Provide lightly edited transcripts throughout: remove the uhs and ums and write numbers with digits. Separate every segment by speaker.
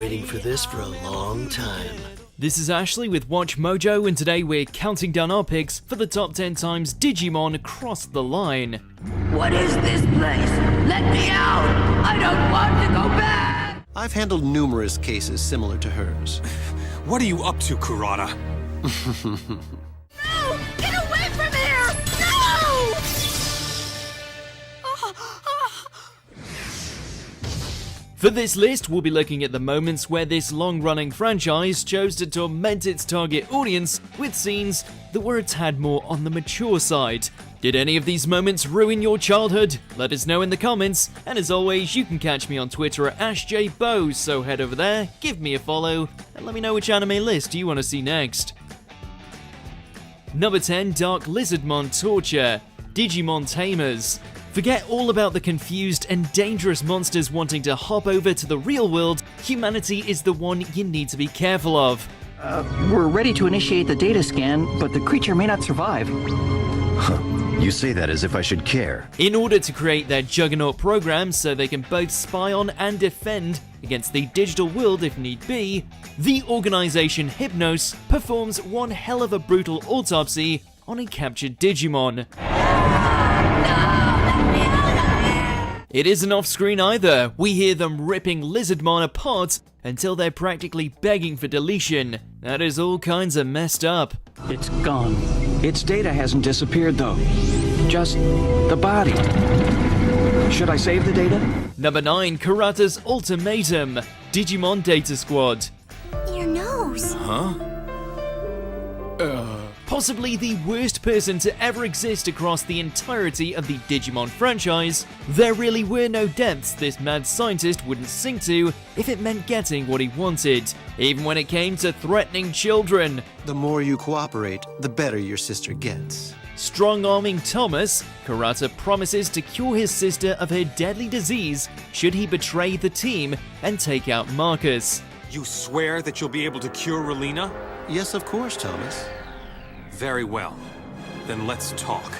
Speaker 1: Waiting for this for a long time.
Speaker 2: This is Ashley with Watch Mojo, and today we're counting down our picks for the top 10 times Digimon crossed the line.
Speaker 3: What is this place? Let me out! I don't want to go back!
Speaker 4: I've handled numerous cases similar to hers.
Speaker 5: What are you up to, Kurata?
Speaker 3: No! Get away from here! No!
Speaker 2: For this list, we'll be looking at the moments where this long-running franchise chose to torment its target audience with scenes that were a tad more on the mature side. Did any of these moments ruin your childhood? Let us know in the comments, and as always, you can catch me on Twitter at AshJBose, so head over there, give me a follow, and let me know which anime list you want to see next. Number 10, Dark Lizardmon Torture, Digimon Tamers. Forget all about the confused and dangerous monsters wanting to hop over to the real world. Humanity is the one you need to be careful of.
Speaker 6: We're ready to initiate the data scan, but the creature may not survive.
Speaker 7: You say that as if I should care.
Speaker 2: In order to create their juggernaut program so they can both spy on and defend against the digital world if need be, the organization Hypnos performs one hell of a brutal autopsy on a captured Digimon. It isn't off-screen either. We hear them ripping Lizardmon apart until they're practically begging for deletion. That is all kinds of messed up.
Speaker 6: It's gone. Its data hasn't disappeared, though. Just the body. Should I save the data?
Speaker 2: Number 9, Kurata's Ultimatum, Digimon Data Squad.
Speaker 8: Your nose.
Speaker 2: Possibly the worst person to ever exist across the entirety of the Digimon franchise. There really were no depths this mad scientist wouldn't sink to if it meant getting what he wanted, even when it came to threatening children.
Speaker 4: The more you cooperate, the better your sister gets.
Speaker 2: Strong-arming Thomas, Kurata promises to cure his sister of her deadly disease should he betray the team and take out Marcus.
Speaker 5: You swear that you'll be able to cure Relina?
Speaker 4: Yes, of course, Thomas.
Speaker 5: Very well. Then let's talk.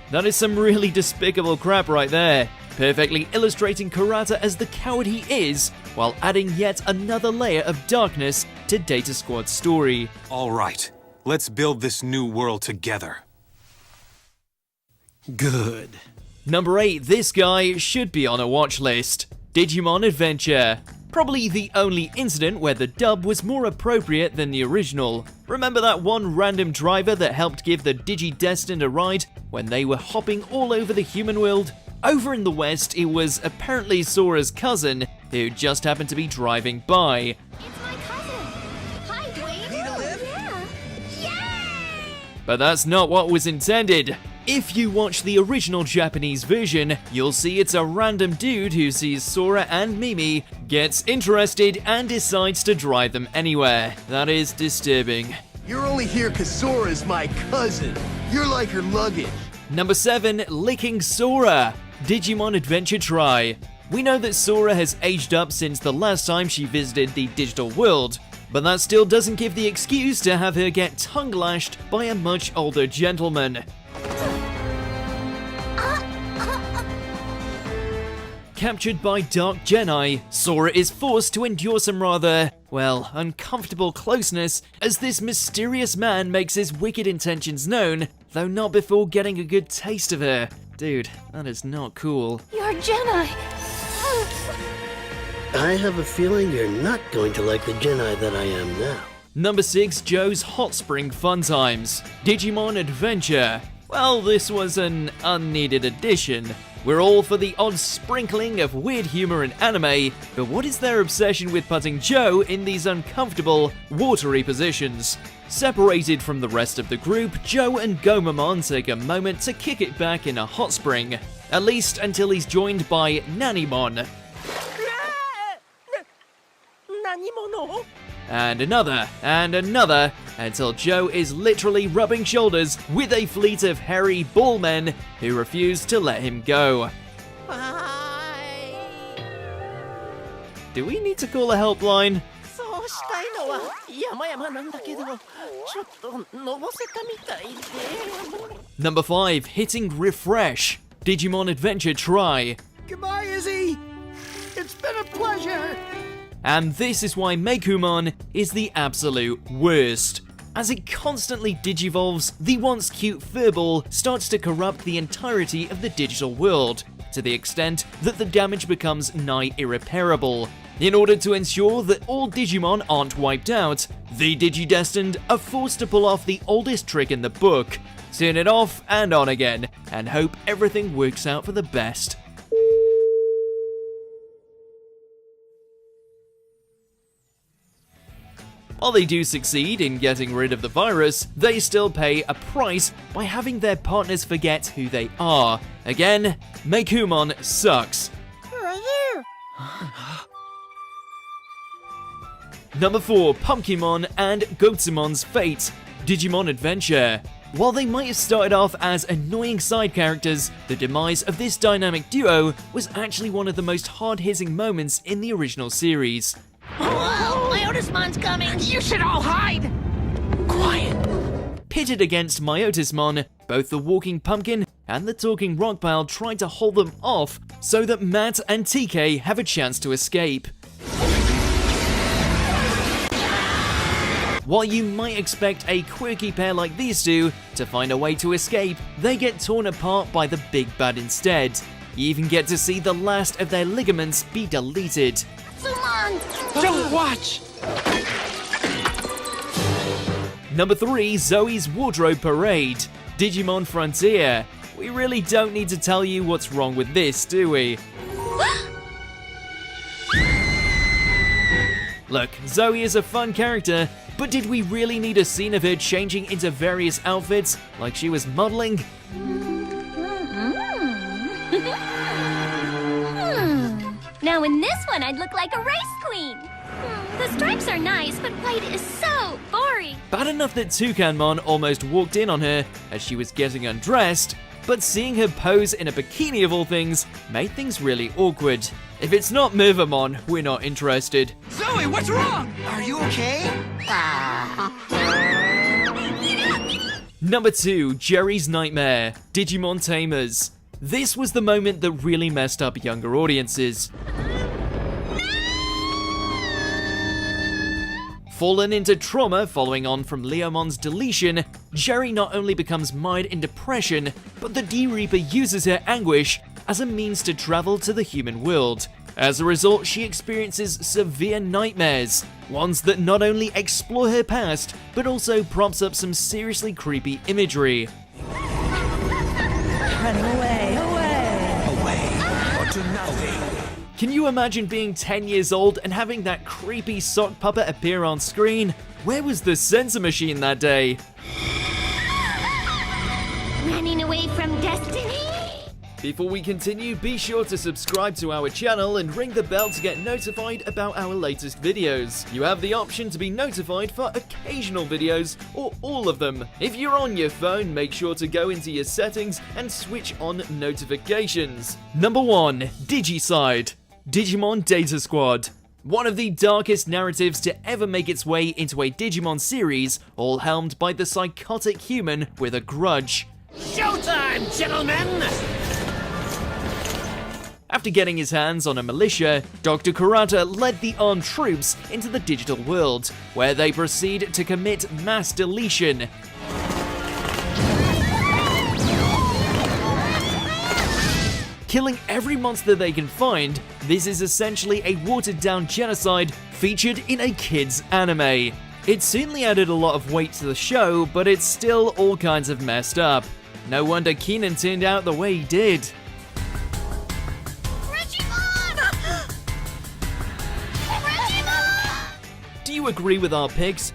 Speaker 2: That is some really despicable crap right there, perfectly illustrating Kurata as the coward he is, while adding yet another layer of darkness to Data Squad's story.
Speaker 5: All right, let's build this new world together.
Speaker 4: Good.
Speaker 2: Number 8, this guy should be on a watch list. Digimon Adventure. Probably the only incident where the dub was more appropriate than the original. Remember that one random driver that helped give the Digi-Destined a ride when they were hopping all over the human world? Over in the West, it was apparently Sora's cousin, who just happened to be driving by.
Speaker 8: It's my cousin. Hi, Dwayne. Need a lift? Yeah. Yay!
Speaker 2: But that's not what was intended. If you watch the original Japanese version, you'll see it's a random dude who sees Sora and Mimi, gets interested, and decides to drive them anywhere. That is disturbing.
Speaker 9: You're only here because Sora's my cousin. You're like her luggage.
Speaker 2: Number 7, Licking Sora, Digimon Adventure Try. We know that Sora has aged up since the last time she visited the digital world, but that still doesn't give the excuse to have her get tongue-lashed by a much older gentleman. Captured by Dark Genii, Sora is forced to endure some rather, well, uncomfortable closeness as this mysterious man makes his wicked intentions known, though not before getting a good taste of her. Dude, that is not cool.
Speaker 8: You're Jedi.
Speaker 1: I have a feeling you're not going to like the Jedi that I am now.
Speaker 2: Number 6, Joe's Hot Spring Fun Times, Digimon Adventure. Well, this was an unneeded addition. We're all for the odd sprinkling of weird humor in anime, but what is their obsession with putting Joe in these uncomfortable, watery positions? Separated from the rest of the group, Joe and Gomamon take a moment to kick it back in a hot spring, at least until he's joined by Nanimon. And another, until Joe is literally rubbing shoulders with a fleet of hairy ball men who refuse to let him go. Do we need to call a helpline? Number 5, Hitting Refresh, Digimon Adventure Try.
Speaker 9: Goodbye, Izzy. It's been a pleasure.
Speaker 2: And this is why Meicoomon is the absolute worst. As it constantly digivolves, the once cute furball starts to corrupt the entirety of the digital world, to the extent that the damage becomes nigh irreparable. In order to ensure that all Digimon aren't wiped out, the Digidestined are forced to pull off the oldest trick in the book: turn it off and on again, and hope everything works out for the best. While they do succeed in getting rid of the virus, they still pay a price by having their partners forget who they are. Again, Meicoomon sucks.
Speaker 8: Who are you?
Speaker 2: Number 4, Pumpkinmon and Goatsumon's Fate, Digimon Adventure. While they might have started off as annoying side characters, the demise of this dynamic duo was actually one of the most hard-hitting moments in the original series.
Speaker 3: Whoa, Myotismon's coming! You should all hide! Quiet.
Speaker 2: Pitted against Myotismon, both the Walking Pumpkin and the Talking Rockpile tried to hold them off so that Matt and TK have a chance to escape. While you might expect a quirky pair like these two to find a way to escape, they get torn apart by the big bad instead. You even get to see the last of their ligaments be deleted.
Speaker 8: Summon!
Speaker 3: Don't watch!
Speaker 2: Number 3, Zoe's Wardrobe Parade, Digimon Frontier. We really don't need to tell you what's wrong with this, do we? Look, Zoe is a fun character, but did we really need a scene of her changing into various outfits like she was modeling?
Speaker 8: Now in this one, I'd look like a race queen. The stripes are nice, but white is so boring.
Speaker 2: Bad enough that Toucanmon almost walked in on her as she was getting undressed, but seeing her pose in a bikini of all things made things really awkward. If it's not Mervamon, we're not interested.
Speaker 3: Zoe, what's wrong? Are you okay?
Speaker 2: Number 2, Jerry's Nightmare, Digimon Tamers. This was the moment that really messed up younger audiences. Fallen into trauma following on from Leomon's deletion, Jerry not only becomes mired in depression, but the D-Reaper uses her anguish as a means to travel to the human world. As a result, she experiences severe nightmares, ones that not only explore her past, but also prompts up some seriously creepy imagery.
Speaker 3: Running away, or to nothing.
Speaker 2: Can you imagine being 10 years old and having that creepy sock puppet appear on screen? Where was the sensor machine that day?
Speaker 8: Running away from destiny?
Speaker 2: Before we continue, be sure to subscribe to our channel and ring the bell to get notified about our latest videos. You have the option to be notified for occasional videos or all of them. If you're on your phone, make sure to go into your settings and switch on notifications. Number 1, Digicide, Digimon Data Squad. One of the darkest narratives to ever make its way into a Digimon series, all helmed by the psychotic human with a grudge.
Speaker 3: Showtime, gentlemen!
Speaker 2: After getting his hands on a militia, Dr. Kurata led the armed troops into the digital world, where they proceed to commit mass deletion. Killing every monster they can find, this is essentially a watered-down genocide featured in a kids' anime. It certainly added a lot of weight to the show, but it's still all kinds of messed up. No wonder Keenan turned out the way he did. Do you agree with our picks?